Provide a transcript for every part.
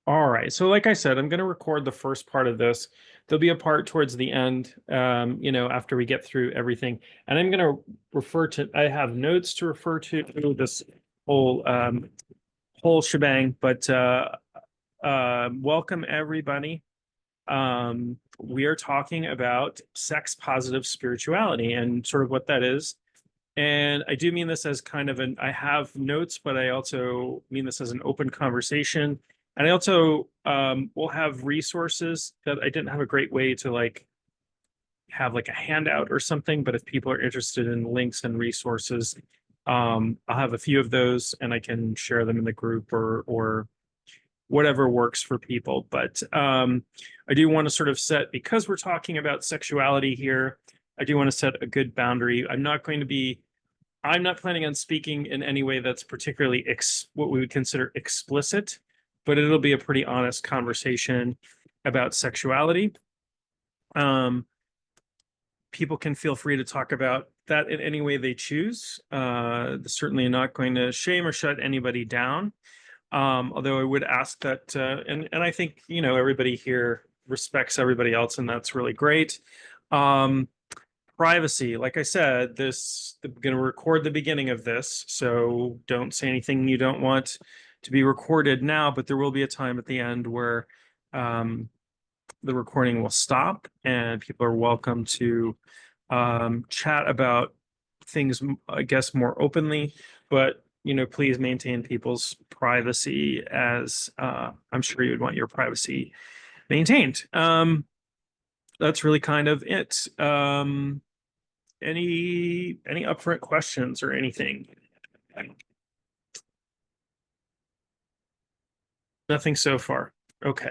All right. So like I said, I'm going to record the first part of this. There'll be a part towards the end, after we get through everything. And I'm going to I have notes to refer to this whole, whole shebang, but welcome everybody. We are talking about sex positive spirituality and sort of what that is. And I do mean this as kind of I have notes, but I also mean this as an open conversation. And I also will have resources that I didn't have a great way to have like a handout or something. But if people are interested in links and resources, I'll have a few of those and I can share them in the group or whatever works for people. But I do want to sort of set, because we're talking about sexuality here, I do want to set a good boundary. I'm not planning on speaking in any way that's particularly what we would consider explicit, but it'll be a pretty honest conversation about sexuality. People can feel free to talk about that in any way they choose. Certainly not going to shame or shut anybody down. Although I would ask that, and I think, everybody here respects everybody else, and that's really great. Privacy, like I said, I'm going to record the beginning of this, so don't say anything you don't want to be recorded now, but there will be a time at the end where the recording will stop and people are welcome to chat about things, I guess, more openly, but please maintain people's privacy, as I'm sure you would want your privacy maintained. That's really kind of it. Any upfront questions or anything? Nothing so far. Okay.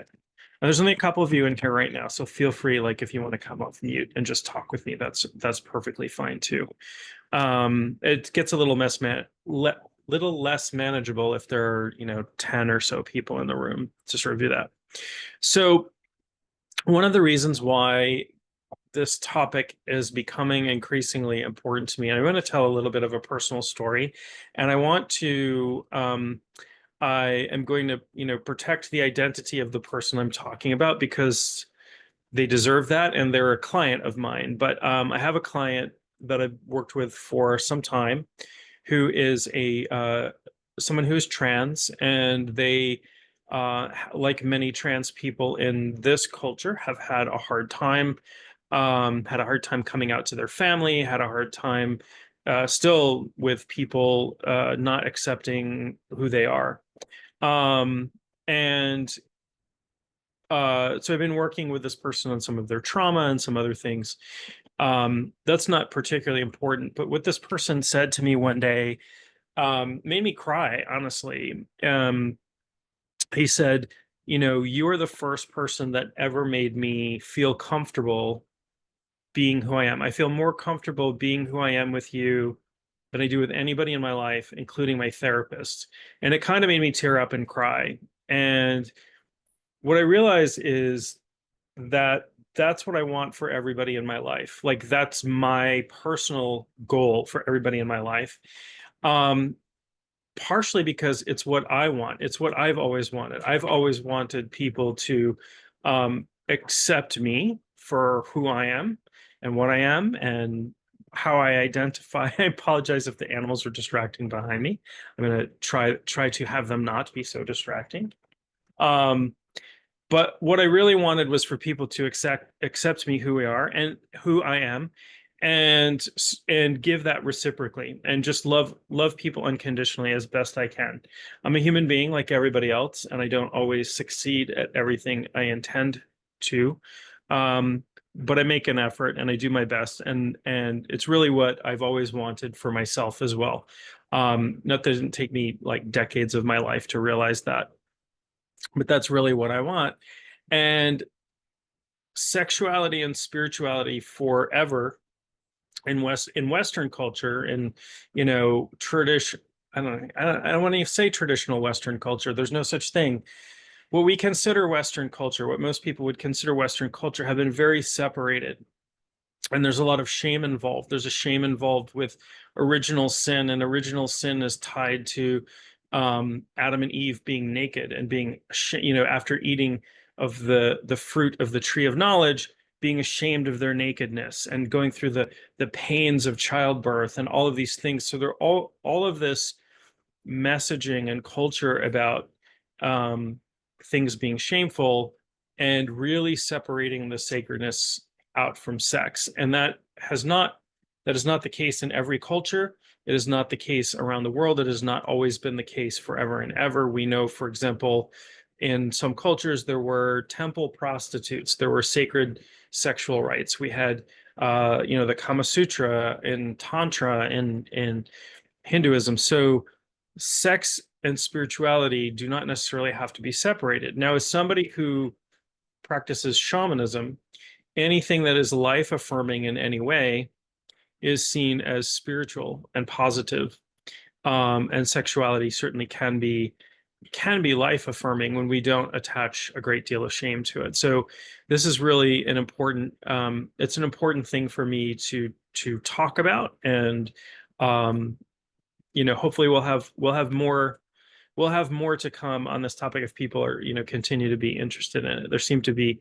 There's only a couple of you in here right now, so feel free, like, if you want to come off mute and just talk with me, that's perfectly fine too. It gets a little less manageable if there are 10 or so people in the room to sort of do that. So one of the reasons why this topic is becoming increasingly important to me, and I want to tell a little bit of a personal story, and I want to I am going to protect the identity of the person I'm talking about, because they deserve that and they're a client of mine. But I have a client that I've worked with for some time who is someone who is trans, and they like many trans people in this culture, have had a hard time coming out to their family, had a hard time still with people not accepting who they are. And so I've been working with this person on some of their trauma and some other things. That's not particularly important, but what this person said to me one day made me cry, honestly. He said, you are the first person that ever made me feel comfortable being who I am. I feel more comfortable being who I am with you than I do with anybody in my life, including my therapist. And it kind of made me tear up and cry. And what I realized is that that's what I want for everybody in my life. Like, that's my personal goal for everybody in my life. Partially because it's what I want. It's what I've always wanted. I've always wanted people to accept me for who I am and what I am and how I identify. I apologize if the animals are distracting behind me. I'm going to try to have them not be so distracting. But what I really wanted was for people to accept me who we are and who I am, and give that reciprocally, and just love people unconditionally as best I can. I'm a human being like everybody else, and I don't always succeed at everything I intend to. But I make an effort and I do my best, and it's really what I've always wanted for myself as well. Not that it didn't take me like decades of my life to realize that, but that's really what I want. And sexuality and spirituality forever in Western culture, and tradition, I don't want to say traditional Western culture. There's no such thing. What we consider Western culture, what most people would consider Western culture, have been very separated. And there's a lot of shame involved. There's a shame involved with original sin, and original sin is tied to Adam and Eve being naked and being, after eating of the fruit of the tree of knowledge, being ashamed of their nakedness and going through the pains of childbirth and all of these things. So they're all of this messaging and culture about things being shameful and really separating the sacredness out from sex. And that is not the case in every culture. It is not the case around the world. It has not always been the case forever and ever. We know, for example, in some cultures, there were temple prostitutes. There were sacred sexual rites. We had, the Kama Sutra and Tantra in Hinduism. So sex and spirituality do not necessarily have to be separated. Now, as somebody who practices shamanism, anything that is life affirming in any way is seen as spiritual and positive. And sexuality certainly can be life affirming when we don't attach a great deal of shame to it. So this is really an important it's an important thing for me to talk about. And hopefully we'll have more to come on this topic if people are continue to be interested in it. There seem to be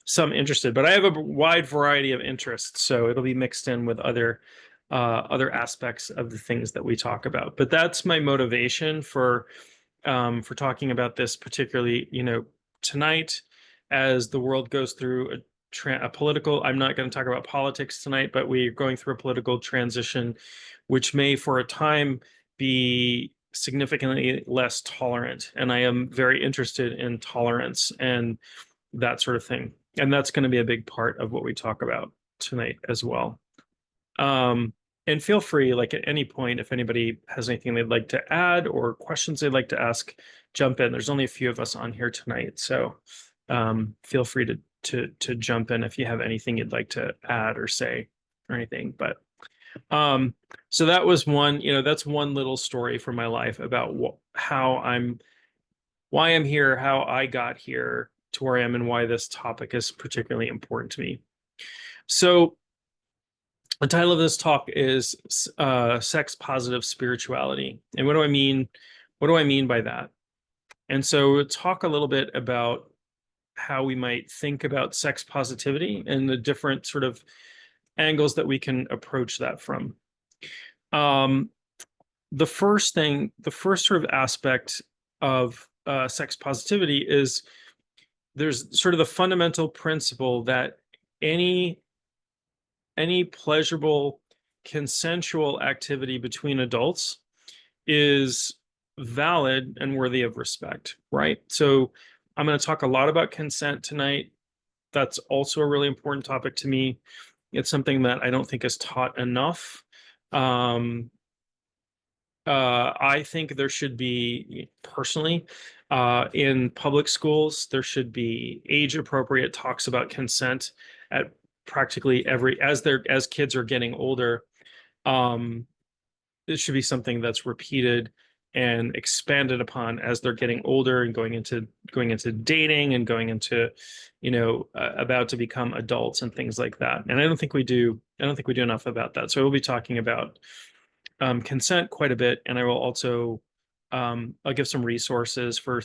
some interested, but I have a wide variety of interests, so it'll be mixed in with other aspects of the things that we talk about. But that's my motivation for talking about this, particularly tonight, as the world goes through a political. I'm not going to talk about politics tonight, but we're going through a political transition, which may for a time be significantly less tolerant, and I am very interested in tolerance and that sort of thing. And that's going to be a big part of what we talk about tonight as well. And feel free, like at any point, if anybody has anything they'd like to add or questions they'd like to ask, jump in. There's only a few of us on here tonight, so feel free to jump in if you have anything you'd like to add or say or anything. But so that was that's one little story from my life about why I'm here, how I got here to where I am, and why this topic is particularly important to me. So the title of this talk is sex positive spirituality. And what do I mean? What do I mean by that? And so we'll talk a little bit about how we might think about sex positivity and the different sort of angles that we can approach that from. The first sort of aspect of sex positivity is there's sort of the fundamental principle that any pleasurable consensual activity between adults is valid and worthy of respect, right? So I'm going to talk a lot about consent tonight. That's also a really important topic to me. It's something that I don't think is taught enough. I think there should be, personally, in public schools, there should be age-appropriate talks about consent at practically as kids are getting older. It should be something that's repeated and expanded upon as they're getting older and going into dating and going into about to become adults and things like that. And I don't think we do enough about that. So we'll be talking about consent quite a bit, and I will also I'll give some resources for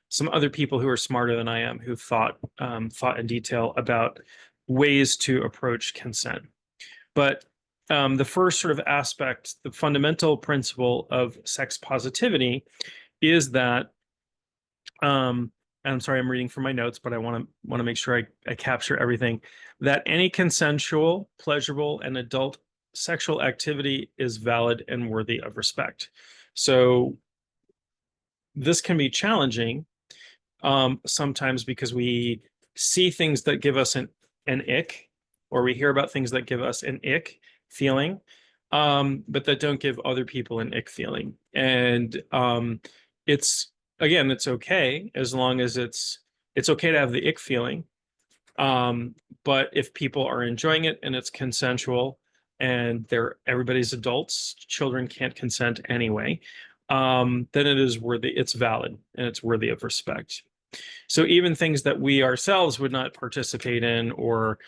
some other people who are smarter than I am, who've thought in detail about ways to approach consent. But the first sort of aspect, the fundamental principle of sex positivity, is that, and I'm sorry, I'm reading from my notes, but I want to make sure I capture everything, that any consensual, pleasurable, and adult sexual activity is valid and worthy of respect. So this can be challenging sometimes because we see things that give us an ick, or we hear about things that give us an ick feeling, but that don't give other people an ick feeling. And it's okay as long as it's okay to have the ick feeling. But if people are enjoying it and it's consensual and everybody's adults, children can't consent anyway, then it's valid and it's worthy of respect. So even things that we ourselves would not participate in, or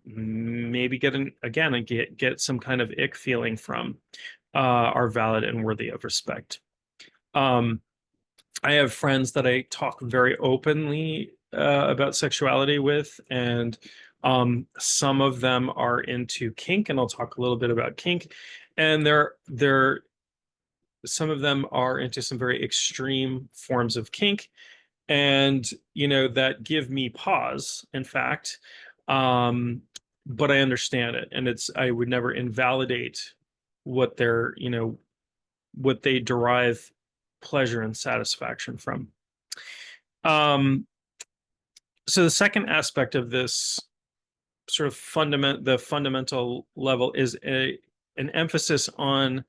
maybe get some kind of ick feeling from, are valid and worthy of respect. I have friends that I talk very openly about sexuality with, and some of them are into kink, and I'll talk a little bit about kink. And they're some of them are into some very extreme forms of kink, and that give me pause, in fact. But I understand it, and I would never invalidate what what they derive pleasure and satisfaction from. So the second aspect of this sort of the fundamental level is an emphasis on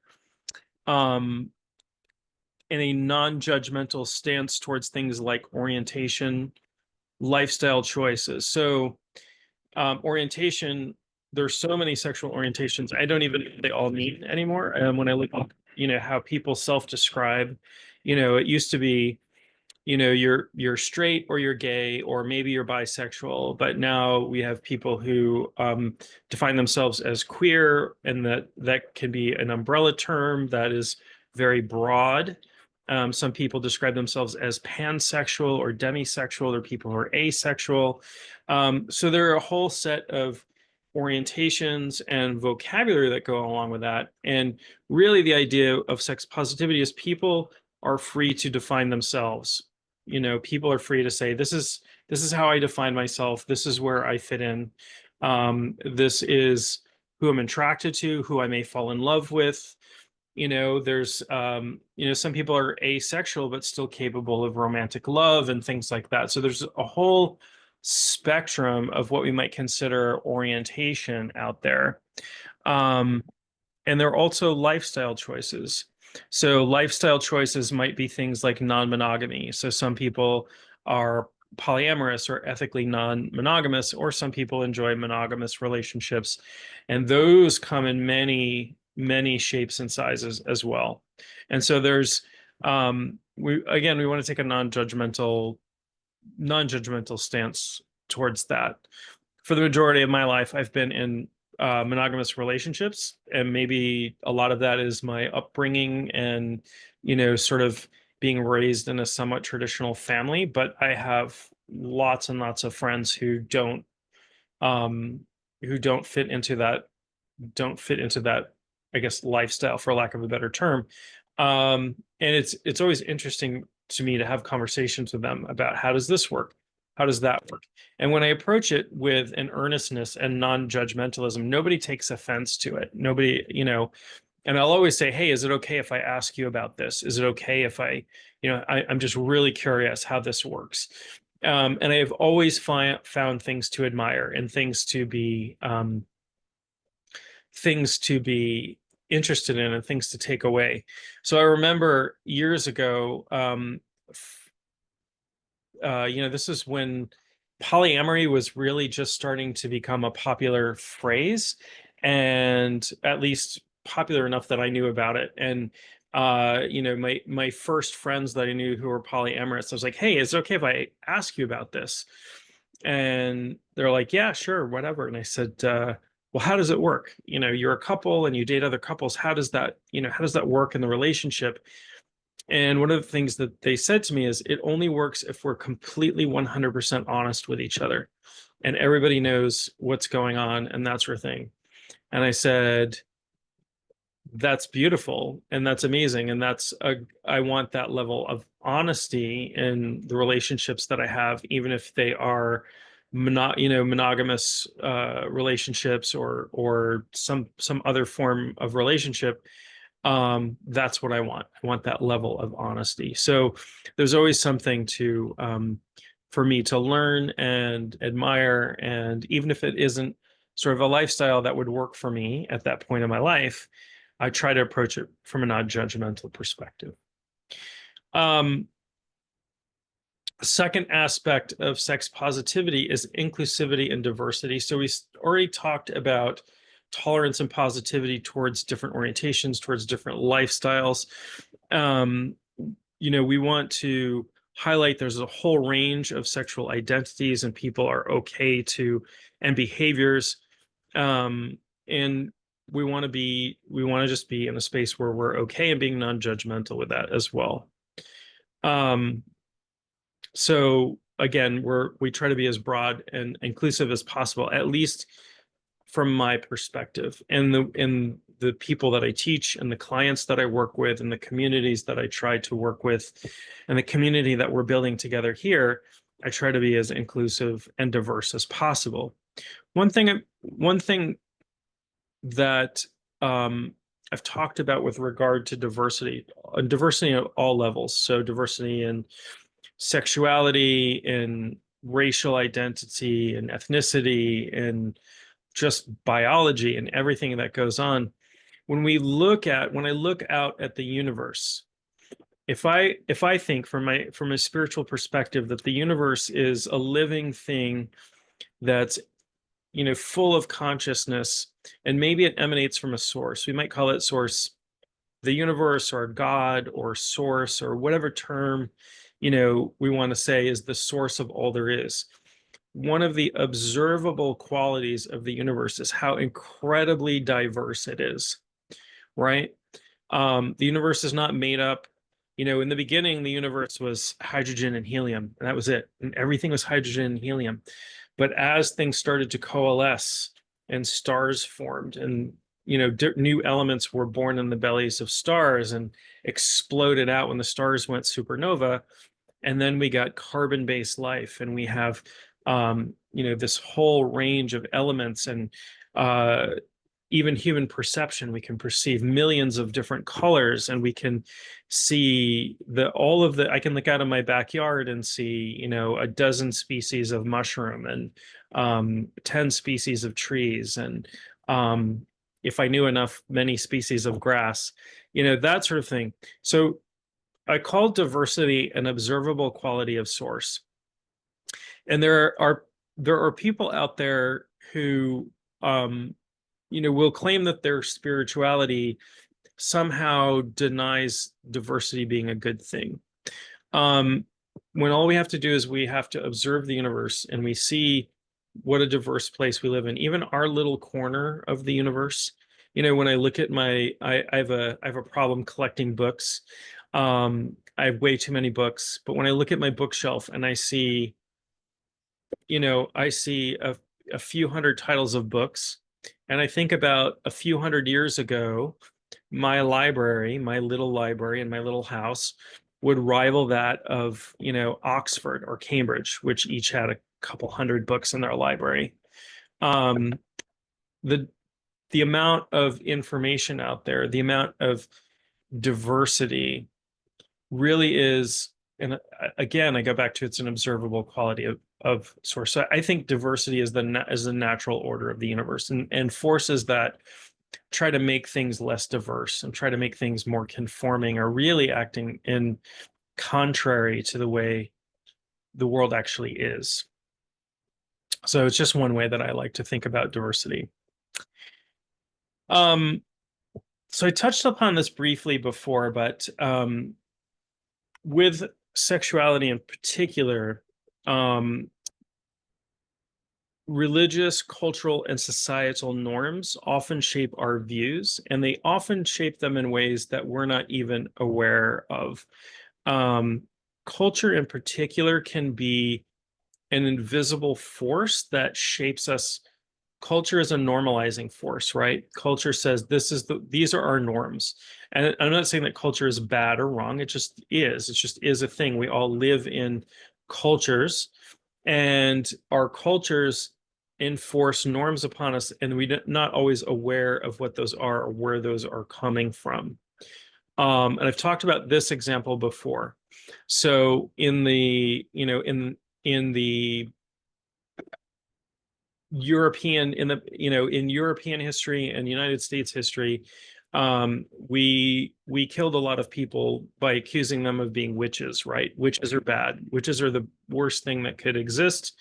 in a non-judgmental stance towards things like orientation, lifestyle choices. So orientation, there's so many sexual orientations. I don't even know they all mean anymore. When I look at, how people self-describe, it used to be, you're straight or you're gay or maybe you're bisexual, but now we have people who define themselves as queer, and that can be an umbrella term that is very broad. Some people describe themselves as pansexual or demisexual, or people who are asexual. So there are a whole set of orientations and vocabulary that go along with that. And really the idea of sex positivity is people are free to define themselves. People are free to say, this is how I define myself. This is where I fit in. This is who I'm attracted to, who I may fall in love with. There's some people are asexual but still capable of romantic love and things like that. So there's a whole spectrum of what we might consider orientation out there. And there are also lifestyle choices. So lifestyle choices might be things like non-monogamy. So some people are polyamorous or ethically non-monogamous, or some people enjoy monogamous relationships. And those come in many, many shapes and sizes as well. And so there's, we want to take a non-judgmental stance towards that. For the majority of my life, I've been in monogamous relationships, and maybe a lot of that is my upbringing and sort of being raised in a somewhat traditional family. But I have lots and lots of friends who don't fit into that, I guess, lifestyle, for lack of a better term. And it's always interesting to me to have conversations with them about, how does this work? How does that work? And when I approach it with an earnestness and non-judgmentalism, nobody takes offense to it. Nobody, and I'll always say, hey, is it okay if I ask you about this? Is it okay if I'm just really curious how this works? And I have always found things to admire and things to be interested in and things to take away. So I remember years ago, this is when polyamory was really just starting to become a popular phrase, and at least popular enough that I knew about it. And my first friends that I knew who were polyamorous, I was like, hey, is it okay if I ask you about this? And they're like, yeah, sure, whatever. And I said, well, how does it work? You're a couple and you date other couples. How does that work in the relationship? And one of the things that they said to me is, it only works if we're completely 100% honest with each other and everybody knows what's going on and that sort of thing. And I said, that's beautiful and that's amazing. And I want that level of honesty in the relationships that I have, even if they are monogamous relationships or some other form of relationship. That's what I want. I want that level of honesty. So there's always something for me to learn and admire. And even if it isn't sort of a lifestyle that would work for me at that point in my life, I try to approach it from a non-judgmental perspective. Second aspect of sex positivity is inclusivity and diversity. So we already talked about tolerance and positivity towards different orientations, towards different lifestyles. We want to highlight there's a whole range of sexual identities and people are okay to, and behaviors. And we want to just be in a space where we're okay and being non-judgmental with that as well. So again, we try to be as broad and inclusive as possible, at least from my perspective. And the people that I teach and the clients that I work with and the communities that I try to work with and the community that we're building together here, I try to be as inclusive and diverse as possible. One thing that I've talked about with regard to diversity at all levels. So diversity in sexuality, in racial identity, and ethnicity, and just biology and everything that goes on. When I look out at the universe, if I think from a spiritual perspective that the universe is a living thing that's full of consciousness, and maybe it emanates from a source. We might call it source, the universe, or God, or source, or whatever term we want to say is the source of all there is. One of the observable qualities of the universe is how incredibly diverse it is, right? The universe is not made up. In the beginning, the universe was hydrogen and helium, and that was it. And everything was hydrogen and helium. But as things started to coalesce and stars formed, and new elements were born in the bellies of stars and exploded out when the stars went supernova, and then we got carbon-based life, and we have this whole range of elements, and even human perception. We can perceive millions of different colors, and we can see I can look out of my backyard and see, a dozen species of mushroom and 10 species of trees. And if I knew enough, many species of grass, that sort of thing. So I call diversity an observable quality of source. And there are people out there who, will claim that their spirituality somehow denies diversity being a good thing. When all we have to do is we have to observe the universe, and we see what a diverse place we live in, even our little corner of the universe. When I look at I have a problem collecting books. I have way too many books, but when I look at my bookshelf and I see a few hundred titles of books, and I think about a few hundred years ago, my little library in my little house would rival that of, Oxford or Cambridge, which each had a couple hundred books in their library. The amount of information out there, the amount of diversity really is, and again, I go back to it's an observable quality of source. So I think diversity is the natural order of the universe, and forces that try to make things less diverse and try to make things more conforming are really acting in contrary to the way the world actually is. So it's just one way that I like to think about diversity. So I touched upon this briefly before, but with sexuality in particular, religious, cultural, and societal norms often shape our views, and they often shape them in ways that we're not even aware of. Culture in particular can be an invisible force that shapes us. Culture is a normalizing force, right? Culture says these are our norms. And I'm not saying that culture is bad or wrong. It just is. It just is a thing. We all live in cultures, and our cultures enforce norms upon us, and we're not always aware of what those are or where those are coming from. And I've talked about this example before. So in the European in European history and United States history, we killed a lot of people by accusing them of being witches, right? Witches are bad. Witches are the worst thing that could exist.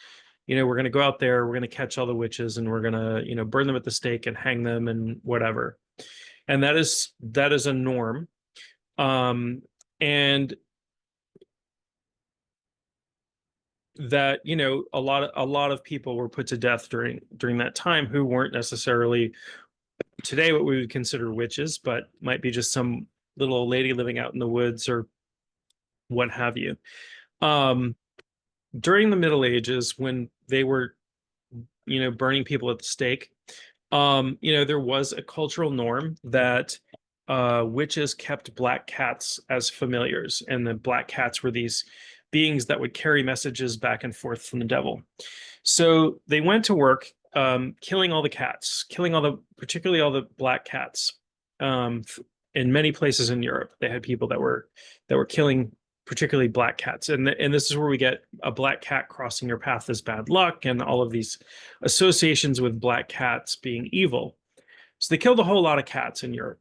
We're going to go out there, we're going to catch all the witches, and we're going to, burn them at the stake and hang them and whatever. And that is a norm. And that a lot of people were put to death during that time who weren't necessarily today what we would consider witches, but might be just some little old lady living out in the woods or what have you. Um, During the Middle Ages, when they were, burning people at the stake, there was a cultural norm that witches kept black cats as familiars, and the black cats were these beings that would carry messages back and forth from the devil. So they went to work killing all the cats, killing particularly all the black cats. Um, in many places in Europe, they had people that were killing particularly black cats, and this is where we get a black cat crossing your path as bad luck, and all of these associations with black cats being evil. So they killed a whole lot of cats in Europe.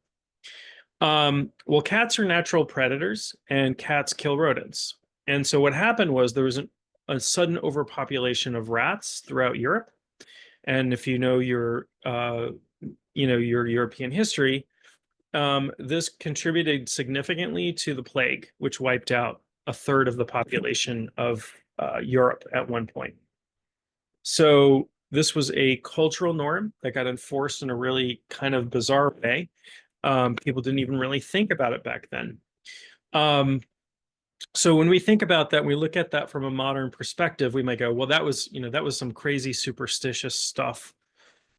Well, cats are natural predators, and cats kill rodents. And so what happened was there was a sudden overpopulation of rats throughout Europe. And if you know your European history, this contributed significantly to the plague, which wiped out a third of the population of Europe at one point. So this was a cultural norm that got enforced in a really kind of bizarre way. People didn't even really think about it back then. So when we think about that, we look at that from a modern perspective, we might go, well, that was some crazy superstitious stuff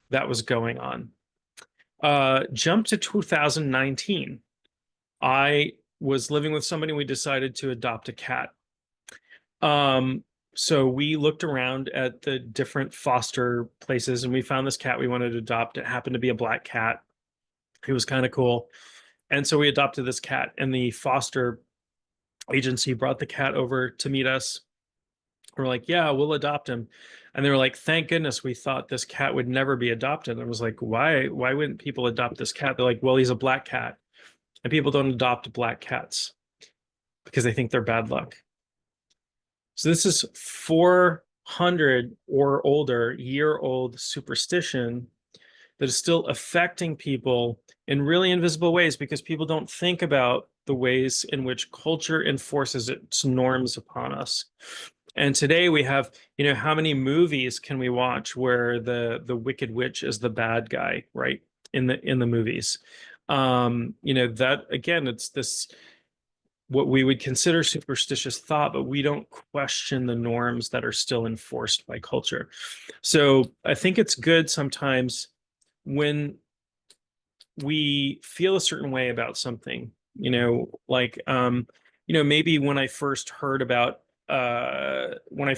that was going on. Jump to 2019. I was living with somebody, and we decided to adopt a cat. So we looked around at the different foster places, and we found this cat we wanted to adopt. It happened to be a black cat. It was kind of cool. And so we adopted this cat, and the foster agency brought the cat over to meet us. We're like, yeah, we'll adopt him. And they were like, thank goodness, we thought this cat would never be adopted. And I was like, why wouldn't people adopt this cat? They're like, well, he's a black cat, and people don't adopt black cats because they think they're bad luck. So this is 400 or older year-old superstition that is still affecting people in really invisible ways, because people don't think about the ways in which culture enforces its norms upon us. And today we have, how many movies can we watch where the Wicked Witch is the bad guy, right? In the movies. That again, it's this what we would consider superstitious thought, but we don't question the norms that are still enforced by culture. So I think it's good sometimes when we feel a certain way about something, maybe when I first heard about my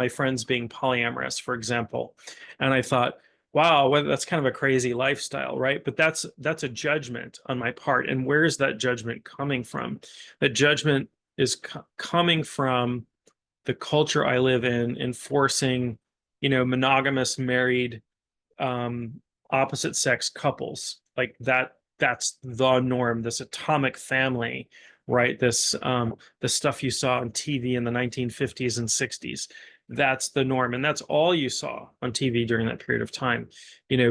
friends being polyamorous, for example, and I thought, wow, well, that's kind of a crazy lifestyle, right? But that's a judgment on my part. And where is that judgment coming from? That judgment is coming from the culture I live in, enforcing, monogamous married opposite sex couples. Like that's the norm, this atomic family, right? This the stuff you saw on TV in the 1950s and 60s. That's the norm, and that's all you saw on TV during that period of time.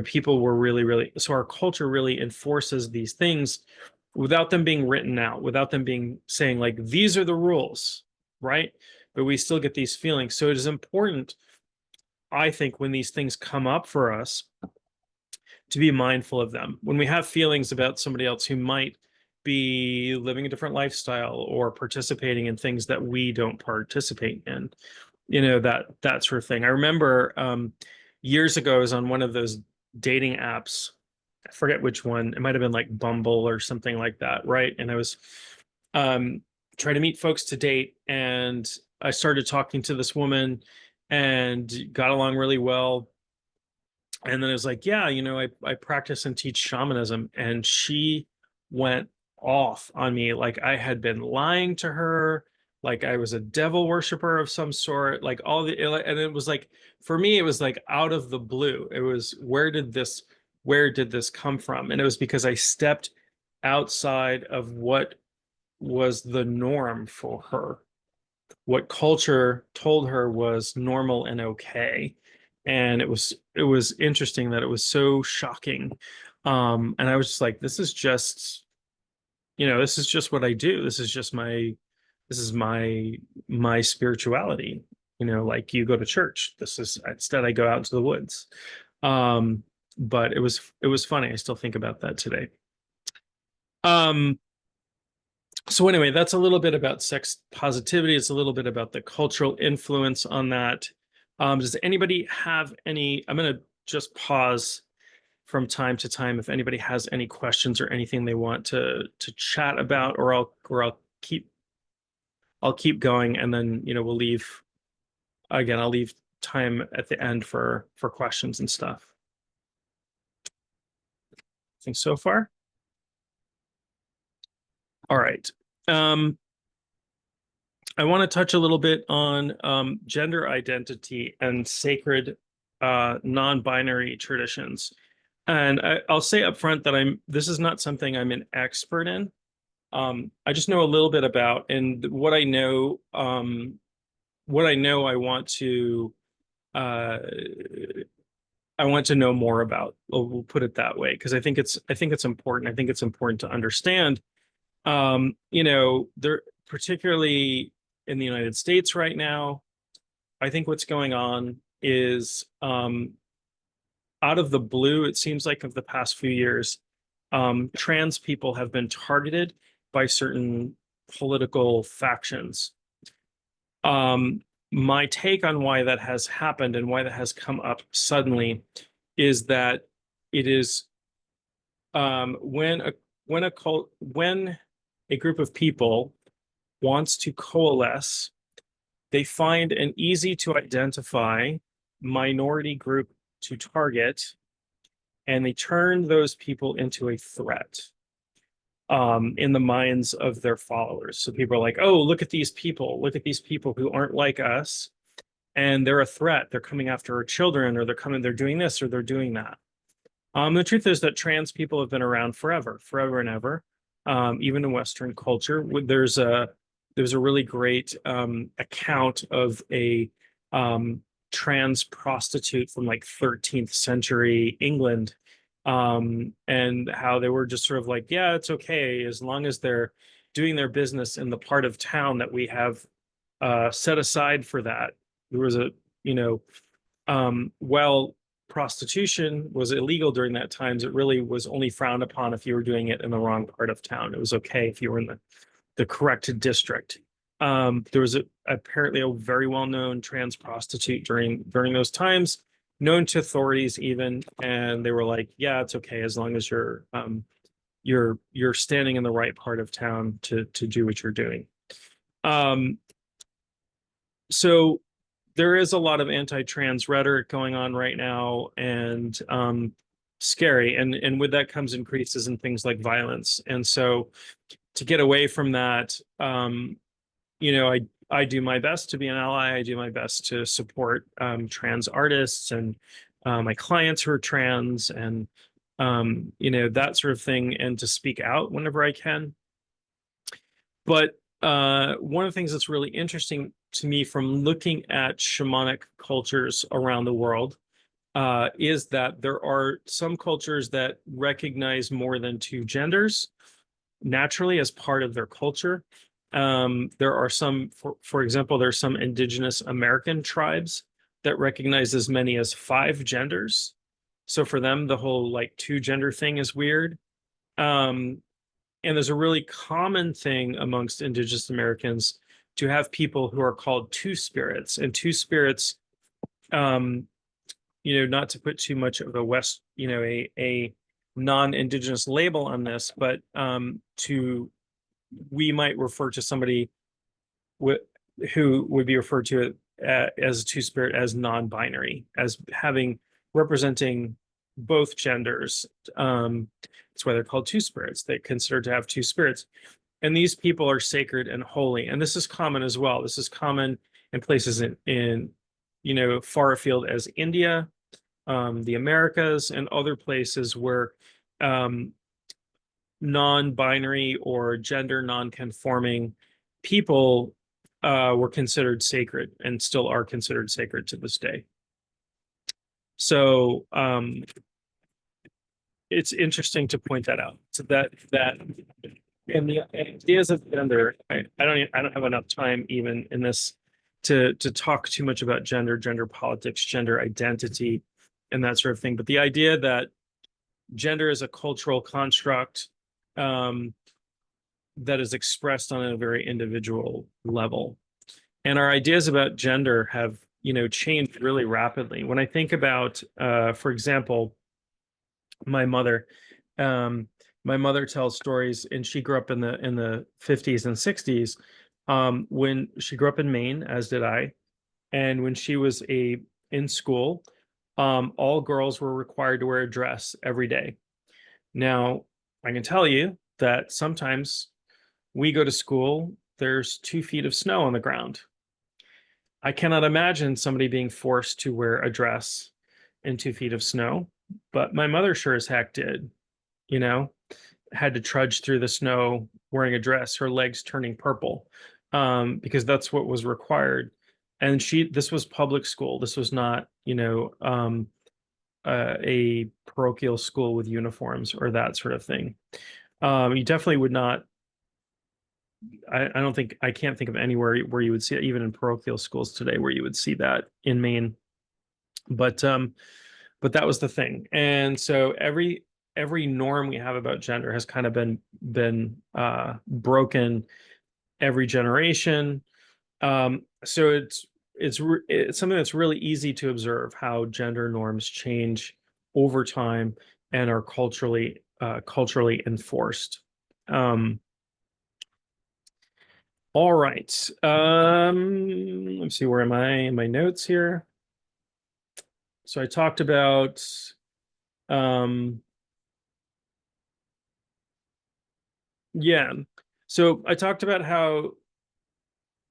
People were really, so our culture really enforces these things without them being written out, without them being saying like, these are the rules, right? But we still get these feelings. So it is important, I think, when these things come up for us, to be mindful of them. When we have feelings about somebody else who might be living a different lifestyle or participating in things that we don't participate in, that sort of thing. I remember years ago, I was on one of those dating apps. I forget which one. It might have been like Bumble or something like that, right? And I was trying to meet folks to date, and I started talking to this woman and got along really well. And then it was like, yeah, I practice and teach shamanism. And she went off on me like I had been lying to her, like I was a devil worshiper of some sort, like and it was like, for me, it was like out of the blue. It was, where did this come from? And it was because I stepped outside of what was the norm for her, what culture told her was normal and okay. And it was interesting that it was so shocking. And I was just like, this is just what I do. This is my spirituality. Like, you go to church. This is, instead I go out into the woods. But it was funny. I still think about that today. Um, so anyway, that's a little bit about sex positivity. It's a little bit about the cultural influence on that. Does anybody have any? I'm going to just pause from time to time if anybody has any questions or anything they want to chat about, or I'll keep going, and then we'll leave again. I'll leave time at the end for questions and stuff. I think so far. All right. I want to touch a little bit on gender identity and sacred non-binary traditions. And I'll say up front that this is not something I'm an expert in. I just know a little bit about, and what I know, I uh, want to know more about. We'll put it that way, because I think it's important. I think it's important to understand. There, particularly in the United States right now, I think what's going on is, out of the blue, it seems like of the past few years, trans people have been targeted by certain political factions. My take on why that has happened and why that has come up suddenly is that it is, when a group of people wants to coalesce, they find an easy to identify minority group to target, and they turn those people into a threat in the minds of their followers. So people are like, oh, look at these people who aren't like us, and they're a threat. They're coming after our children, or they're doing this, or they're doing that. The truth is that trans people have been around forever and ever. Even in Western culture, there's a really great account of a trans prostitute from like 13th century England, and how they were just sort of like, yeah, it's okay as long as they're doing their business in the part of town that we have set aside for that. There was well, prostitution was illegal during that time. It really was only frowned upon if you were doing it in the wrong part of town. It was okay if you were in the correct district. There was apparently a very well-known trans prostitute during those times, known to authorities even, and they were like, yeah, it's okay as long as you're standing in the right part of town to do what you're doing. So there is a lot of anti-trans rhetoric going on right now, and scary, and with that comes increases in things like violence. And so to get away from that, I do my best to be an ally. I do my best to support trans artists and my clients who are trans, and that sort of thing, and to speak out whenever I can. But one of the things that's really interesting to me from looking at shamanic cultures around the world is that there are some cultures that recognize more than two genders naturally as part of their culture. There are some, for example, there's some indigenous American tribes that recognize as many as 5 genders. So for them, the whole like 2 gender thing is weird. And there's a really common thing amongst indigenous Americans to have people who are called 2 spirits, and 2 spirits, not to put too much of a non-indigenous label on this, but we might refer to somebody who would be referred to as a 2 spirit as non-binary, as representing both genders. That's why they're called 2 spirits. They consider to have 2 spirits. And these people are sacred and holy. And this is common as well. This is common in places in far afield as India, the Americas, and other places where non-binary or gender non-conforming people were considered sacred, and still are considered sacred to this day. So it's interesting to point that out. So that and the ideas of gender, I don't have enough time even in this to talk too much about gender politics, gender identity. and that sort of thing. But the idea that gender is a cultural construct that is expressed on a very individual level. And our ideas about gender have, changed really rapidly. When I think about, for example, my mother, um, my mother tells stories, and she grew up in the 50s and 60s. When she grew up in Maine, as did I, and when she was in school, all girls were required to wear a dress every day. Now, I can tell you that sometimes we go to school, there's 2 feet of snow on the ground. I cannot imagine somebody being forced to wear a dress in 2 feet of snow, but my mother sure as heck did, you know, had to trudge through the snow wearing a dress, her legs turning purple, because that's what was required. And this was public school. This was not, a parochial school with uniforms or that sort of thing. You definitely would not. I don't think I can't think of anywhere where you would see it, even in parochial schools today, where you would see that in Maine. But that was the thing, and so every norm we have about gender has kind of been broken every generation. So it's something that's really easy to observe how gender norms change over time and are culturally enforced. All right. Let's see, where am I in my notes here? So I talked about yeah. So I talked about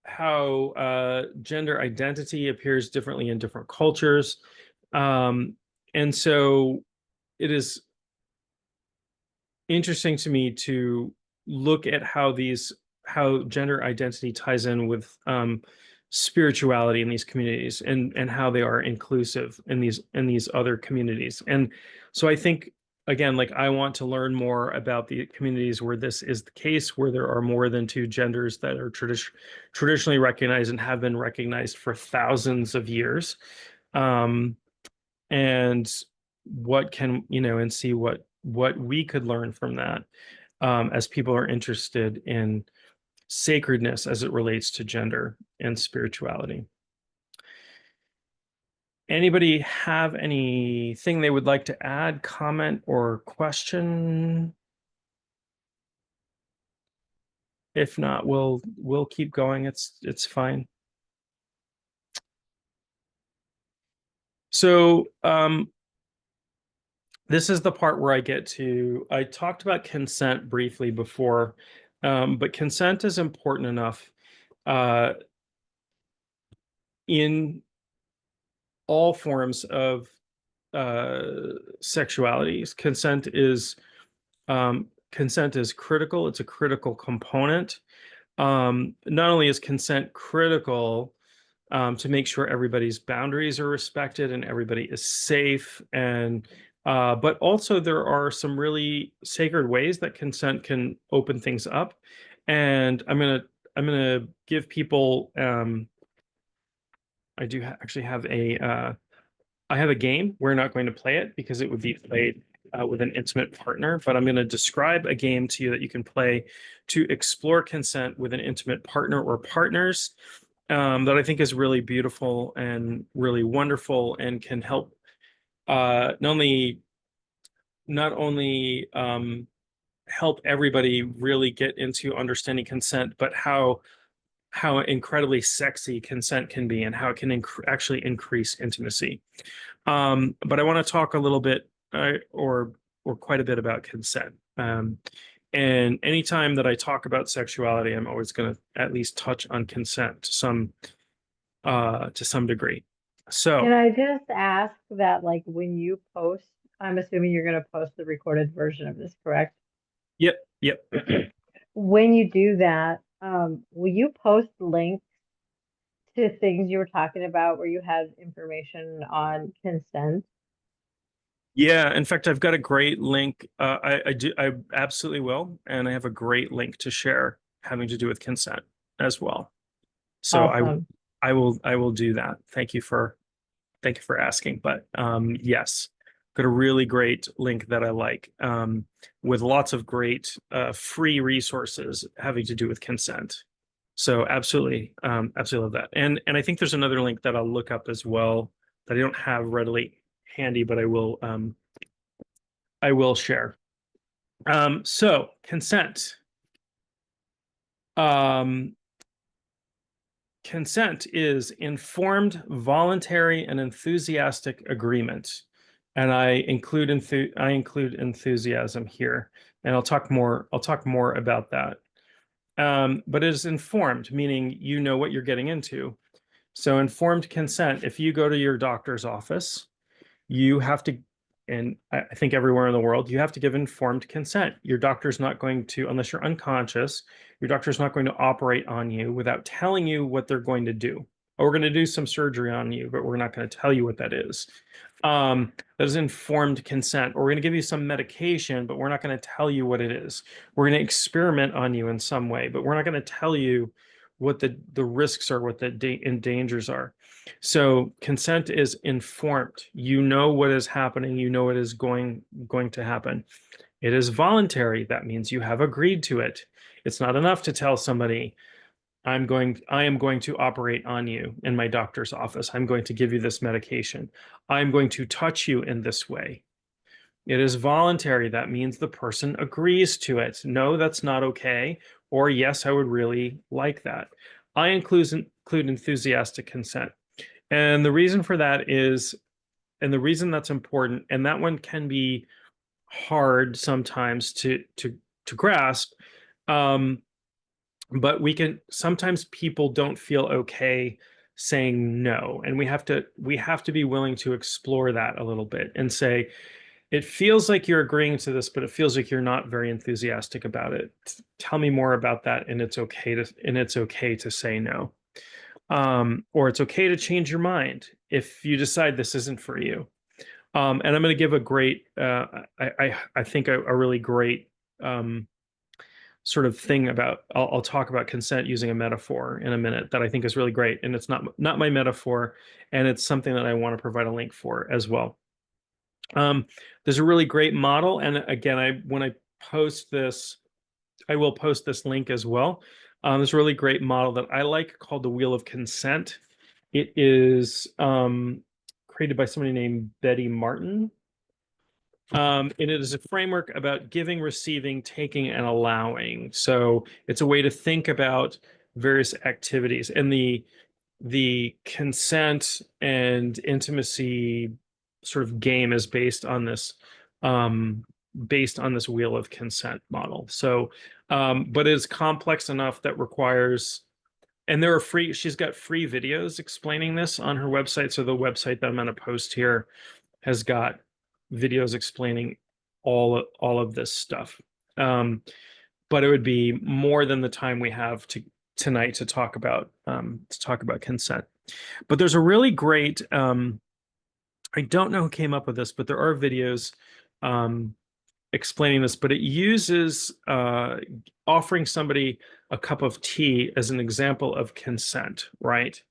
how gender identity appears differently in different cultures. And so it is interesting to me to look at how gender identity ties in with spirituality in these communities, and how they are inclusive in these other communities. And so I think, again, like, I want to learn more about the communities where this is the case, where there are more than two genders that are traditionally recognized and have been recognized for thousands of years. And what can, and see what we could learn from that, as people are interested in sacredness as it relates to gender and spirituality. Anybody have anything they would like to add, comment, or question? If not, we'll keep going. It's fine. So this is the part where I talked about consent briefly before, but consent is important enough in all forms of sexualities. Consent is critical. It's a critical component. Not only is consent critical to make sure everybody's boundaries are respected and everybody is safe, and but also there are some really sacred ways that consent can open things up. And I'm gonna give people. I do actually have I have a game. We're not going to play it because it would be played with an intimate partner, but I'm going to describe a game to you that you can play to explore consent with an intimate partner or partners, that I think is really beautiful and really wonderful, and can help not only help everybody really get into understanding consent, but how incredibly sexy consent can be, and how it can actually increase intimacy. But I want to talk a little bit, or quite a bit, about consent. And anytime that I talk about sexuality, I'm always going to at least touch on consent to some degree. So, Can I just ask that, like, when you post, I'm assuming you're going to post the recorded version of this, correct? yep, yep. When you do that, will you post links to things you were talking about where you had information on consent? Yeah, in fact, I've got a great link. I absolutely will, and I have a great link to share having to do with consent as well. So Awesome. I will do that. Thank you for Thank you for asking. But yes, got a really great link that I like, with lots of great free resources having to do with consent. So absolutely, absolutely love that. And I think there's another link that I'll look up as well that I don't have readily handy, but I will share. So consent. Consent is informed, voluntary, and enthusiastic agreement. And I include enthusiasm here, and I'll talk more about that. But it is informed, meaning you know what you're getting into. So informed consent, if you go to your doctor's office, you have to, and I think everywhere in the world, you have to give informed consent. Your doctor's not going to, unless you're unconscious, your doctor's not going to operate on you without telling you what they're going to do. Or we're going to do some surgery on you, but we're not going to tell you what that is. That is informed consent. Or we're going to give you some medication, but we're not going to tell you what it is. We're going to experiment on you in some way, but we're not going to tell you what the risks are, what the dangers are. So consent is informed. You know what is happening. You know what is going to happen. It is voluntary. That means you have agreed to it. It's not enough to tell somebody, I am going to operate on you in my doctor's office. I'm going to give you this medication. I'm going to touch you in this way. It is voluntary. That means the person agrees to it. No, that's not okay. Or yes, I would really like that. I include enthusiastic consent. And the reason for that is, and the reason that's important, and that one can be hard sometimes to grasp, but sometimes people don't feel okay saying no, and we have to be willing to explore that a little bit and say, it feels like you're agreeing to this, but it feels like you're not very enthusiastic about it. Tell me more about that, and it's okay to say no. Or it's okay to change your mind if you decide this isn't for you. And I'm going to give a great, I think a really great sort of thing about. I'll talk about consent using a metaphor in a minute that I think is really great, and it's not my metaphor, and it's something that I want to provide a link for as well. There's a really great model, and again, when I post this, I will post this link as well. There's a really great model that I like called the Wheel of Consent. It is created by somebody named Betty Martin. And it is a framework about giving, receiving, taking, and allowing. So it's a way to think about various activities. And the consent and intimacy sort of game is based on this Wheel of Consent model. So but it's complex enough that requires, and there are she's got free videos explaining this on her website. So the website that I'm going to post here has got videos explaining all of this stuff. But it would be more than the time we have tonight to talk about consent. But there's a really great, I don't know who came up with this, but there are videos explaining this, but it uses offering somebody a cup of tea as an example of consent, right?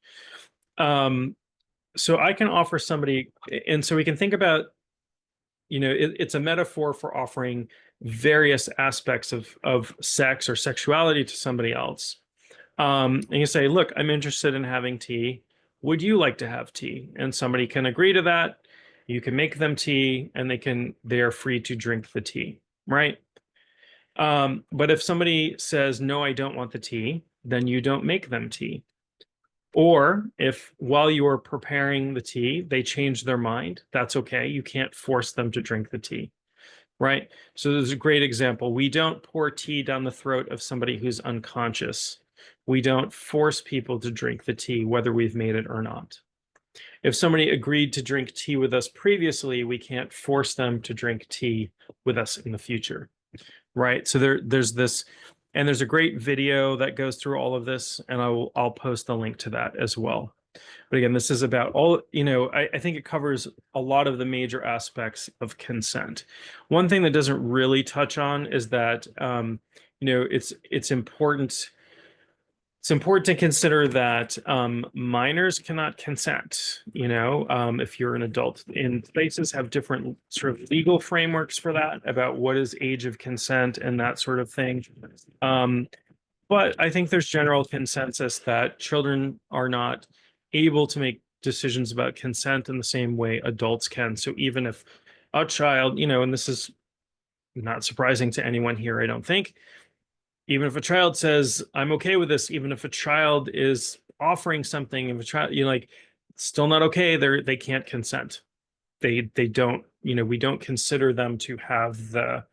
So I can offer somebody, and so we can think about, it's a metaphor for offering various aspects of sex or sexuality to somebody else. And you say, look, I'm interested in having tea. Would you like to have tea? And somebody can agree to that. You can make them tea, and they are free to drink the tea, right? But if somebody says, no, I don't want the tea, then you don't make them tea. Or if while you are preparing the tea, they change their mind, that's okay. You can't force them to drink the tea, right? So there's a great example. We don't pour tea down the throat of somebody who's unconscious. We don't force people to drink the tea, whether we've made it or not. If somebody agreed to drink tea with us previously, we can't force them to drink tea with us in the future, right? So there's this, and there's a great video that goes through all of this, and I'll post the link to that as well. But again, this is about all, I think it covers a lot of the major aspects of consent. One thing that doesn't really touch on is that, it's important. It's important to consider that minors cannot consent. If you're an adult, in places have different sort of legal frameworks for that about what is age of consent and that sort of thing. But I think there's general consensus that children are not able to make decisions about consent in the same way adults can. So even if a child, and this is not surprising to anyone here, I don't think, even if a child says, I'm okay with this, even if a child is offering something, if a child, like, still not okay, they can't consent. They don't, we don't consider them to have the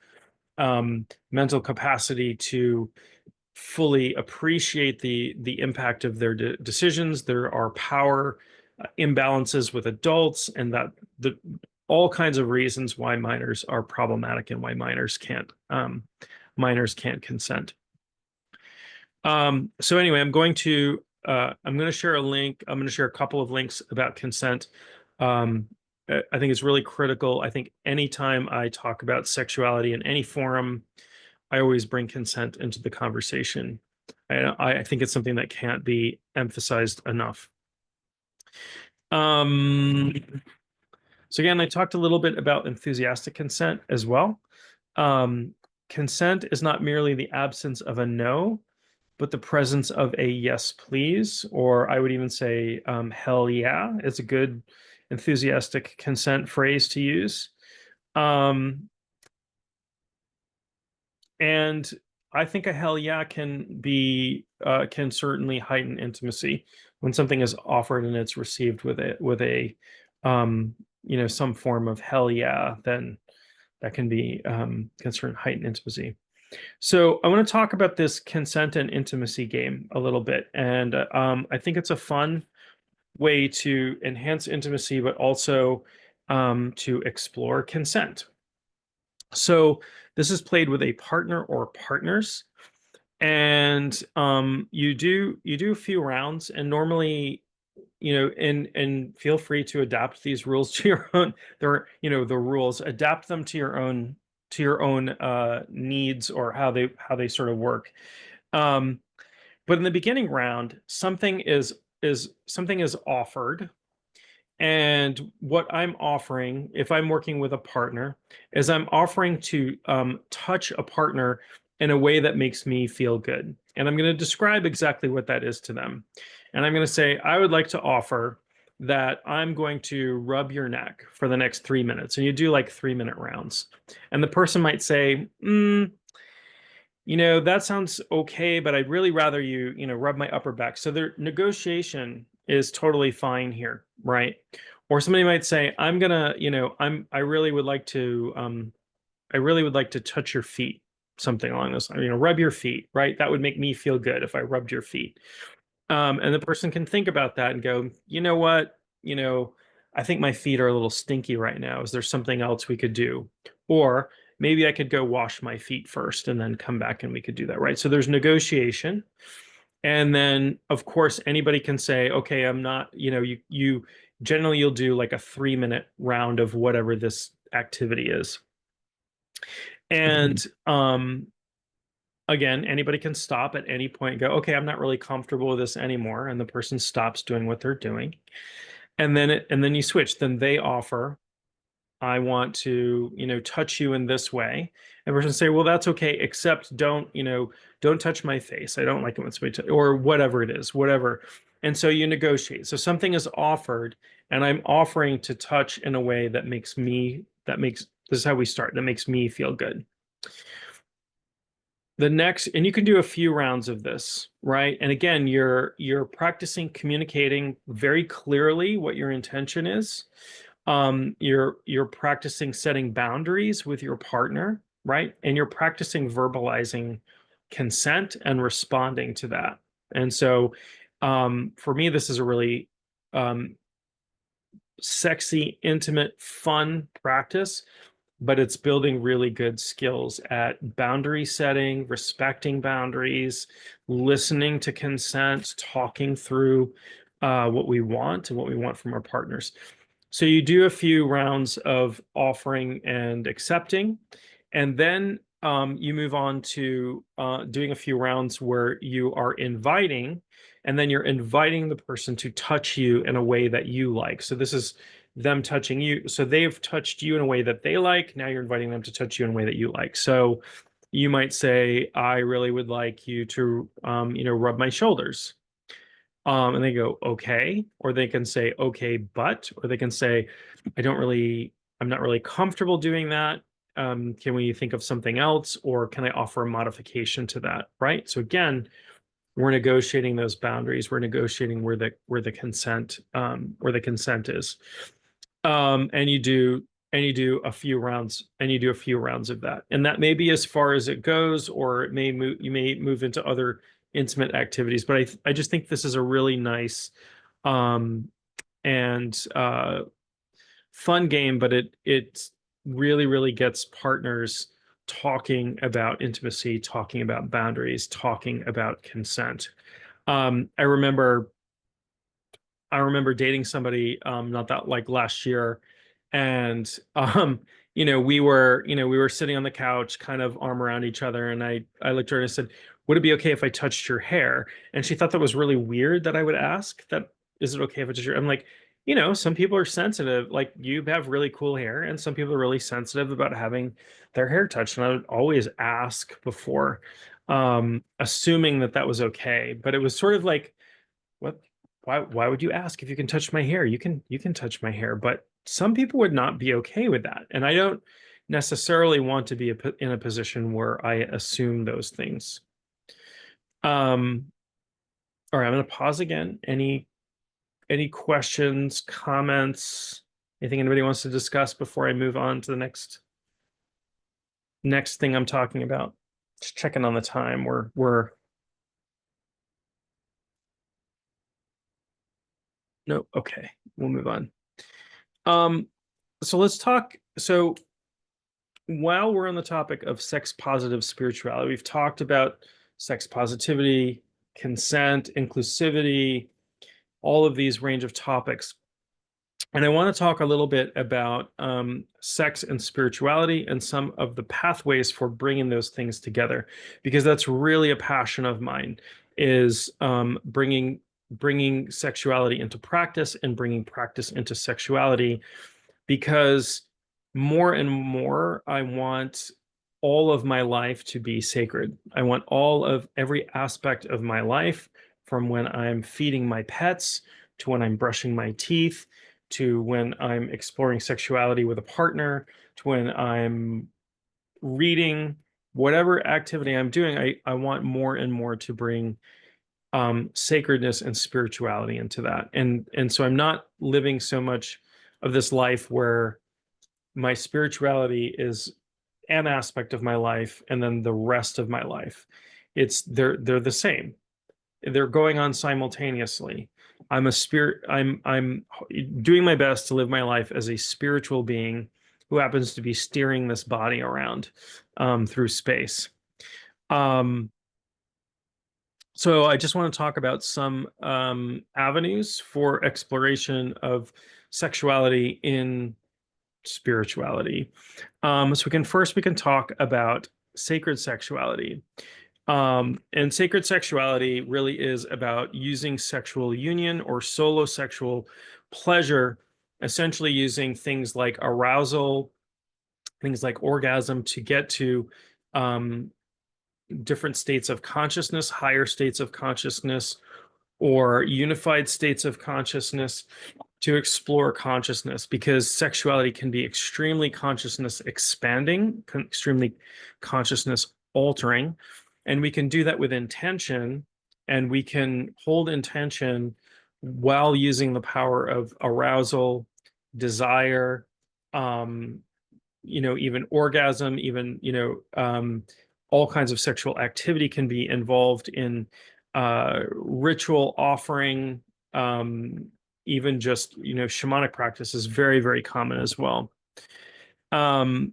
mental capacity to fully appreciate the impact of their decisions. There are power imbalances with adults, and that the all kinds of reasons why minors are problematic and why minors can't consent. So anyway, I'm going to share a link. I'm going to share a couple of links about consent. I think it's really critical. I think anytime I talk about sexuality in any forum, I always bring consent into the conversation. I think it's something that can't be emphasized enough. So again, I talked a little bit about enthusiastic consent as well. Consent is not merely the absence of a no, but the presence of a yes, please, or I would even say hell yeah is a good enthusiastic consent phrase to use. And I think a hell yeah can certainly heighten intimacy when something is offered and it's received with a some form of hell yeah, then that can be can certainly heighten intimacy. So I want to talk about this consent and intimacy game a little bit, and I think it's a fun way to enhance intimacy, but also to explore consent. So this is played with a partner or partners, and you do a few rounds, and normally, and feel free to adapt these rules to your own. The rules, adapt them to your own needs or how they sort of work. But in the beginning round, something is offered. And what I'm offering, if I'm working with a partner, is I'm offering to touch a partner in a way that makes me feel good. And I'm going to describe exactly what that is to them. And I'm going to say, I would like to offer that I'm going to rub your neck for the next 3 minutes. And you do like 3-minute rounds. And the person might say, that sounds okay, but I'd really rather you, rub my upper back. So their negotiation is totally fine here, right? Or somebody might say, I'm gonna, I really would like to, touch your feet, something along those lines, rub your feet, right? That would make me feel good if I rubbed your feet. And the person can think about that and go, you know what, I think my feet are a little stinky right now. Is there something else we could do? Or maybe I could go wash my feet first and then come back and we could do that, right? So there's negotiation. And then of course anybody can say, okay, I'm not, you generally you'll do like a 3-minute round of whatever this activity is. And again, anybody can stop at any point and go, okay, I'm not really comfortable with this anymore. And the person stops doing what they're doing. And then you switch. Then they offer, I want to, touch you in this way. And person say, well, that's okay, except don't touch my face. I don't like it when somebody or whatever it is, whatever. And so you negotiate. So something is offered, and I'm offering to touch in a way this is how we start. That makes me feel good. And you can do a few rounds of this, right? And again, you're practicing communicating very clearly what your intention is. You're practicing setting boundaries with your partner, right? And you're practicing verbalizing consent and responding to that. And so for me, this is a really sexy, intimate, fun practice, but it's building really good skills at boundary setting, respecting boundaries, listening to consent, talking through what we want and what we want from our partners. So you do a few rounds of offering and accepting, and then you move on to doing a few rounds where you are inviting, and then you're inviting the person to touch you in a way that you like. So this is them touching you. So they've touched you in a way that they like. Now you're inviting them to touch you in a way that you like. So you might say, I really would like you to, rub my shoulders. And they go, okay. Or they can say, okay, but, or they can say, I'm not really comfortable doing that. Can we think of something else? Or can I offer a modification to that? Right. So again, we're negotiating those boundaries. We're negotiating where the consent is. And you do a few rounds of that. And that may be as far as it goes, or it may move, you may move into other intimate activities. But I just think this is a really nice and fun game, but it really, really gets partners talking about intimacy, talking about boundaries, talking about consent. I remember dating somebody not that like last year, and we were sitting on the couch kind of arm around each other, and I looked at her and I said, would it be okay if I touched your hair? And she thought that was really weird that I would ask that. Is it okay if I touch your? I'm like, some people are sensitive, like you have really cool hair, and some people are really sensitive about having their hair touched, and I would always ask before, assuming that that was okay. But it was sort of like, what, why would you ask if you can touch my hair? You can touch my hair. But some people would not be okay with that, and I don't necessarily want to be in a position where I assume those things. All right, I'm going to pause again. Any questions, comments, anything anybody wants to discuss before I move on to the next thing I'm talking about? Just checking on the time. We're no, okay, we'll move on. So let's talk. So while we're on the topic of sex positive spirituality, we've talked about sex positivity, consent, inclusivity, all of these range of topics. And I want to talk a little bit about sex and spirituality and some of the pathways for bringing those things together, because that's really a passion of mine, is bringing sexuality into practice and bringing practice into sexuality, because more and more I want all of my life to be sacred. I want every aspect of my life, from when I'm feeding my pets to when I'm brushing my teeth to when I'm exploring sexuality with a partner to when I'm reading, whatever activity I'm doing, I want more and more to bring sacredness and spirituality into that. And so I'm not living so much of this life where my spirituality is an aspect of my life and then the rest of my life. They're the same. They're going on simultaneously. I'm doing my best to live my life as a spiritual being who happens to be steering this body around through space. So I just want to talk about some avenues for exploration of sexuality in spirituality. So we can talk about sacred sexuality. And sacred sexuality really is about using sexual union or solo sexual pleasure, essentially using things like arousal, things like orgasm, to get to different states of consciousness, higher states of consciousness, or unified states of consciousness, to explore consciousness, because sexuality can be extremely consciousness expanding, extremely consciousness altering. And we can do that with intention, and we can hold intention while using the power of arousal, desire, even orgasm, even, all kinds of sexual activity can be involved in ritual offering, even just, shamanic practice is very, very common as well. There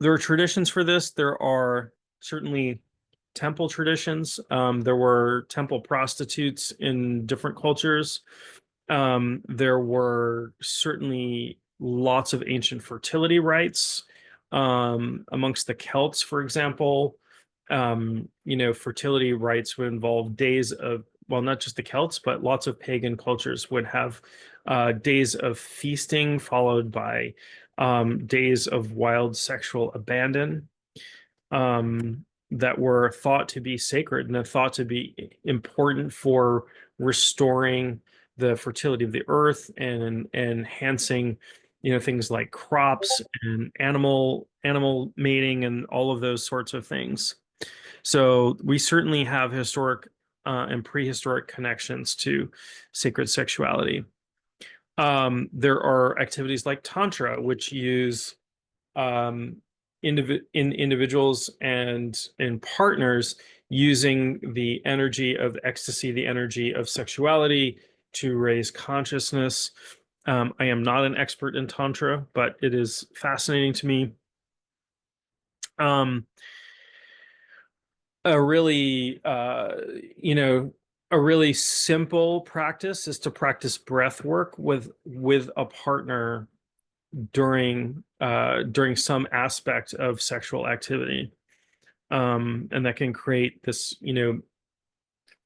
are traditions for this. There are certainly temple traditions. There were temple prostitutes in different cultures. There were certainly lots of ancient fertility rites. Amongst the Celts, for example, fertility rites would involve days of, well, not just the Celts, but lots of pagan cultures would have days of feasting followed by days of wild sexual abandon, that were thought to be sacred and thought to be important for restoring the fertility of the earth and enhancing, things like crops and animal mating and all of those sorts of things. So we certainly have historic and prehistoric connections to sacred sexuality. There are activities like Tantra, which use um, individuals and in partners using the energy of ecstasy, the energy of sexuality to raise consciousness. I am not an expert in Tantra, but it is fascinating to me. Um, a really, a really simple practice is to practice breath work with a partner during some aspect of sexual activity, and that can create this,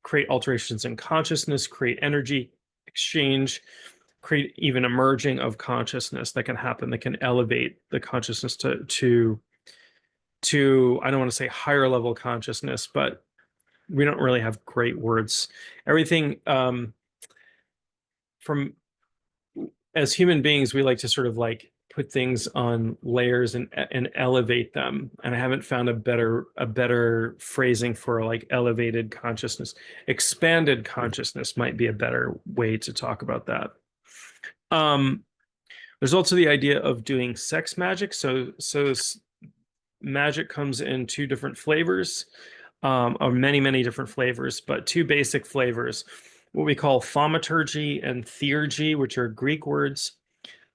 create alterations in consciousness, create energy exchange, create even a merging of consciousness that can happen, that can elevate the consciousness to I don't want to say higher level consciousness, but we don't really have great words. Everything, from as human beings, we like to sort of like put things on layers and elevate them. And I haven't found a better phrasing for like elevated consciousness. Expanded consciousness might be a better way to talk about that. Um, there's also the idea of doing sex magic. So magic comes in two different flavors, or many different flavors, but two basic flavors, what we call thaumaturgy and theurgy, which are Greek words.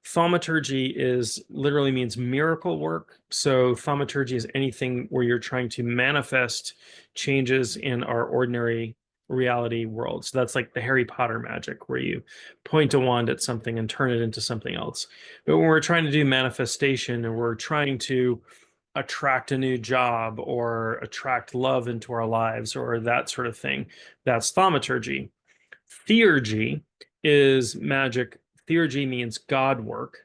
Thaumaturgy is literally means miracle work. So thaumaturgy is anything where you're trying to manifest changes in our ordinary reality world. So that's like the Harry Potter magic, where you point a wand at something and turn it into something else. But when we're trying to do manifestation and we're trying to attract a new job or attract love into our lives or that sort of thing, that's thaumaturgy. Theurgy is magic. Theurgy means God work.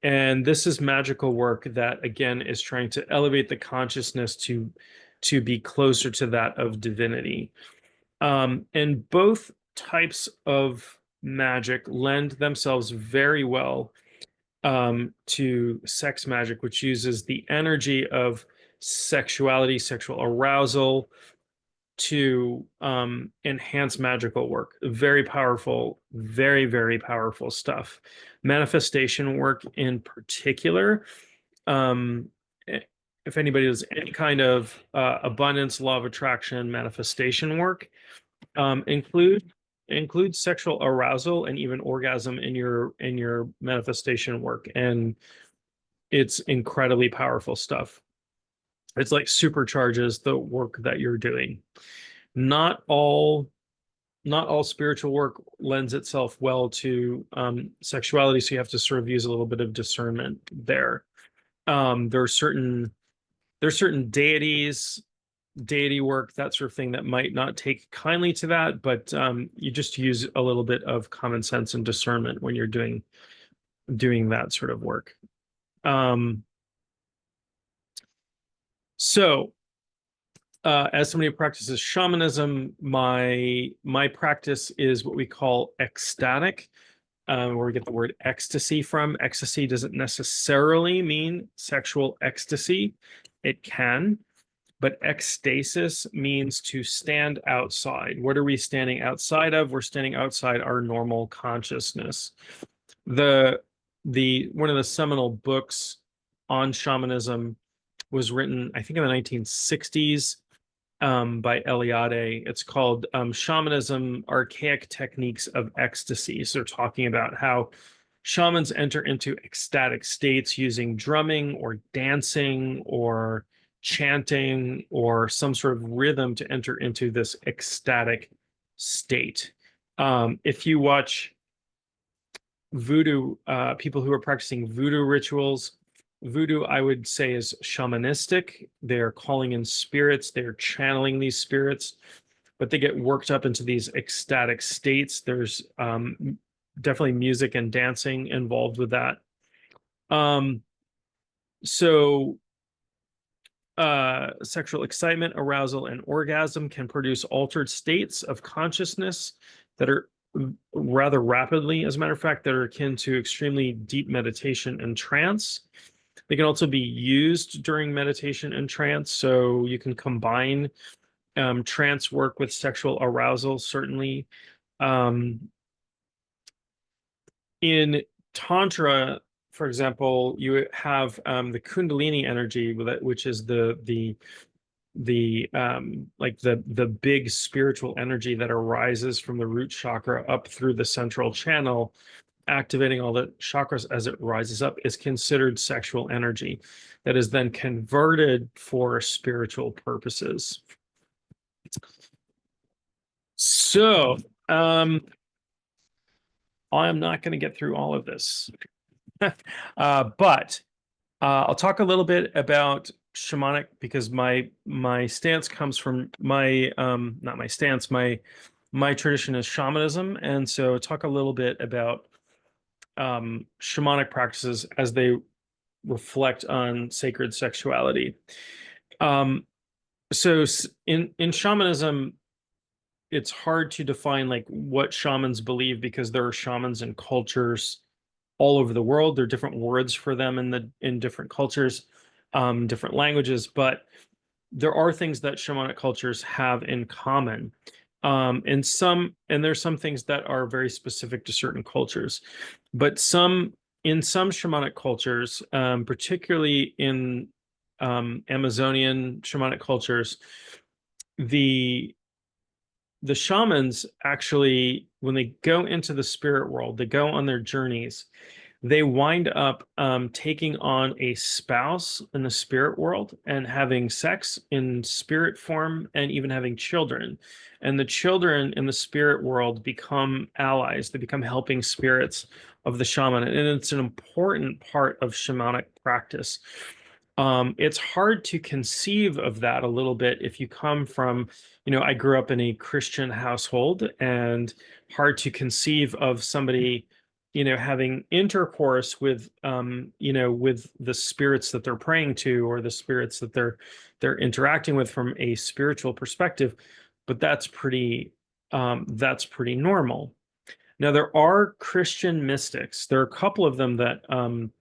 And this is magical work that, again, is trying to elevate the consciousness to be closer to that of divinity. And both types of magic lend themselves very well to sex magic, which uses the energy of sexuality, sexual arousal, to enhance magical work. Very powerful, very powerful stuff. Manifestation work in particular. Um, if anybody does any kind of abundance, law of attraction, manifestation work, include sexual arousal and even orgasm in your manifestation work, and it's incredibly powerful stuff. It's like supercharges the work that you're doing. Not all spiritual work lends itself well to sexuality, so you have to sort of use a little bit of discernment there. There are certain deities, deity work, that sort of thing, that might not take kindly to that, but you just use a little bit of common sense and discernment when you're doing that sort of work. So as somebody who practices shamanism, my practice is what we call ecstatic, where we get the word ecstasy from. Ecstasy doesn't necessarily mean sexual ecstasy. It can, but ecstasis means to stand outside. What are we standing outside of? We're standing outside our normal consciousness. The one of the seminal books on shamanism was written, I think, in the 1960s, by Eliade. It's called Shamanism, Archaic Techniques of Ecstasy. So they're talking about how shamans enter into ecstatic states using drumming or dancing or chanting or some sort of rhythm to enter into this ecstatic state. If you watch voodoo, people who are practicing voodoo rituals, Voodoo, I would say, is shamanistic. They're calling in spirits, they're channeling these spirits, but they get worked up into these ecstatic states. There's definitely music and dancing involved with that. Um, so sexual excitement, arousal, and orgasm can produce altered states of consciousness that are rather rapidly, as a matter of fact, that are akin to extremely deep meditation and trance. They can also be used during meditation and trance. So you can combine trance work with sexual arousal, certainly. Um, in Tantra, for example, you have the Kundalini energy, which is the like the big spiritual energy that arises from the root chakra up through the central channel, activating all the chakras as it rises up, is considered sexual energy that is then converted for spiritual purposes. So I'm not going to get through all of this, but I'll talk a little bit about shamanic, because my stance comes from my not my stance, my tradition is shamanism, and so talk a little bit about shamanic practices as they reflect on sacred sexuality. Um, so in shamanism, it's hard to define like what shamans believe, because there are shamans in cultures all over the world. There are different words for them in different cultures, different languages, but there are things that shamanic cultures have in common. And there's some things that are very specific to certain cultures, but in some shamanic cultures, particularly in Amazonian shamanic cultures, the the shamans actually, when they go into the spirit world, they go on their journeys, they wind up taking on a spouse in the spirit world and having sex in spirit form and even having children. And the children in the spirit world become allies, they become helping spirits of the shaman. And it's an important part of shamanic practice. It's hard to conceive of that a little bit if you come from, I grew up in a Christian household, and hard to conceive of somebody, having intercourse with, with the spirits that they're praying to, or the spirits that they're interacting with from a spiritual perspective. But that's pretty normal. Now, there are Christian mystics. There are a couple of them that I'm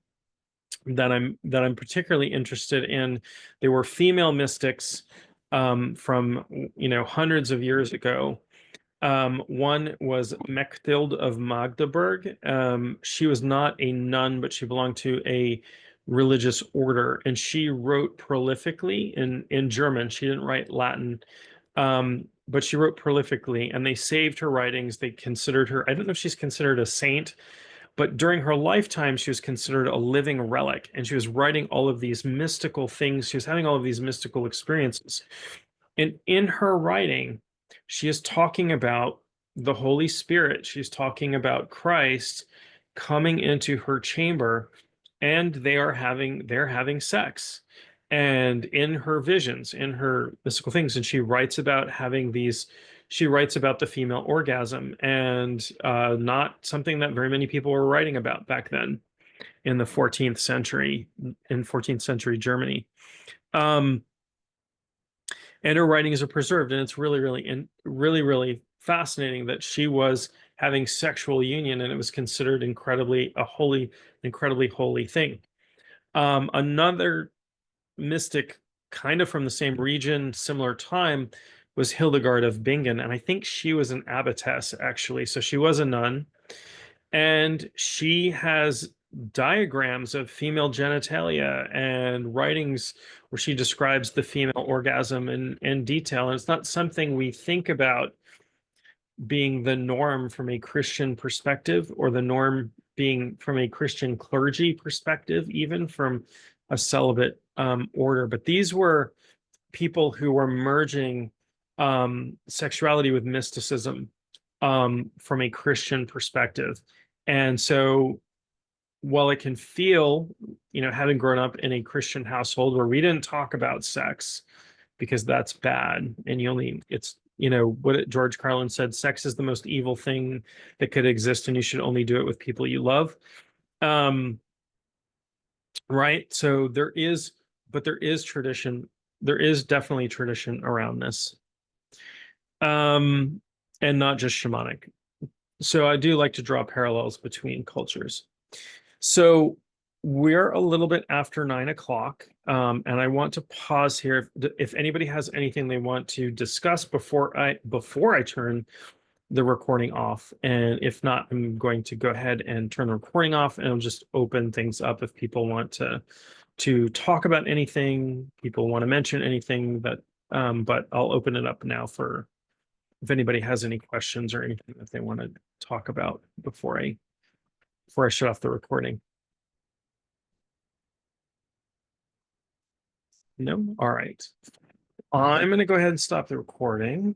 particularly interested in. They were female mystics from hundreds of years ago. One was Mechthild of Magdeburg. She was not a nun, but she belonged to a religious order, and she wrote prolifically in German. She didn't write Latin, but she wrote prolifically, and they saved her writings. They considered her, I don't know if she's considered a saint, but during her lifetime, she was considered a living relic, and she was writing all of these mystical things. She was having all of these mystical experiences. And in her writing, she is talking about the Holy Spirit. She's talking about Christ coming into her chamber, and they're having sex. And in her visions, in her mystical things, and she writes about the female orgasm, and not something that very many people were writing about back then in the 14th century, in 14th century Germany. And her writings are preserved, and it's really fascinating that she was having sexual union, and it was considered incredibly holy thing. Another mystic, kind of from the same region, similar time, was Hildegard of Bingen, and I think she was an abbotess, actually. So she was a nun, and she has diagrams of female genitalia and writings where she describes the female orgasm in detail. And it's not something we think about being the norm from a Christian perspective, or the norm being from a Christian clergy perspective, even from a celibate order. But these were people who were merging sexuality with mysticism from a Christian perspective. And so while it can feel, having grown up in a Christian household where we didn't talk about sex because that's bad, and it's, what George Carlin said, sex is the most evil thing that could exist, and you should only do it with people you love. Right. So there is tradition. There is definitely tradition around this. And not just shamanic. So I do like to draw parallels between cultures. So we're a little bit after 9 o'clock, and I want to pause here. If anybody has anything they want to discuss before I turn the recording off, and if not, I'm going to go ahead and turn the recording off, and I'll just open things up if people want to talk about anything, people want to mention anything that, but I'll open it up now for if anybody has any questions or anything that they want to talk about before I shut off the recording. No? All right. I'm going to go ahead and stop the recording.